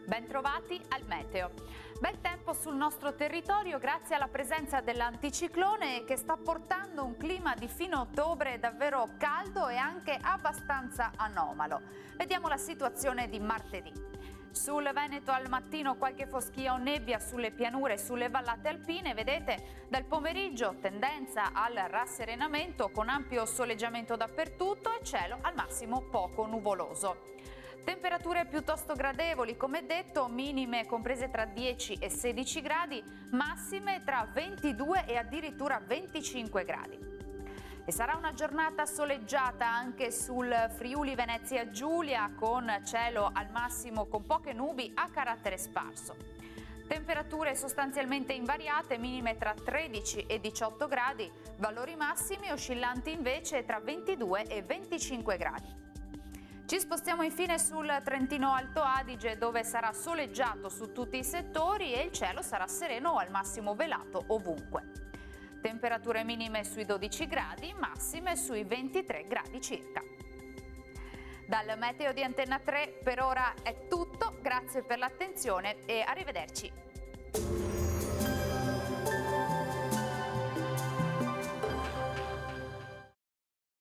Bentrovati al meteo. Bel tempo sul nostro territorio grazie alla presenza dell'anticiclone che sta portando un clima di fine ottobre davvero caldo e anche abbastanza anomalo. Vediamo la situazione di martedì. Sul Veneto al mattino qualche foschia o nebbia sulle pianure e sulle vallate alpine, vedete dal pomeriggio tendenza al rasserenamento con ampio soleggiamento dappertutto e cielo al massimo poco nuvoloso. Temperature piuttosto gradevoli, come detto, minime comprese tra 10 e 16 gradi, massime tra 22 e addirittura 25 gradi. E sarà una giornata soleggiata anche sul Friuli Venezia Giulia, con cielo al massimo con poche nubi a carattere sparso. Temperature sostanzialmente invariate, minime tra 13 e 18 gradi, valori massimi oscillanti invece tra 22 e 25 gradi. Ci spostiamo infine sul Trentino Alto Adige, dove sarà soleggiato su tutti i settori e il cielo sarà sereno o al massimo velato ovunque. Temperature minime sui 12 gradi, massime sui 23 gradi circa. Dal meteo di Antenna 3 per ora è tutto, grazie per l'attenzione e arrivederci.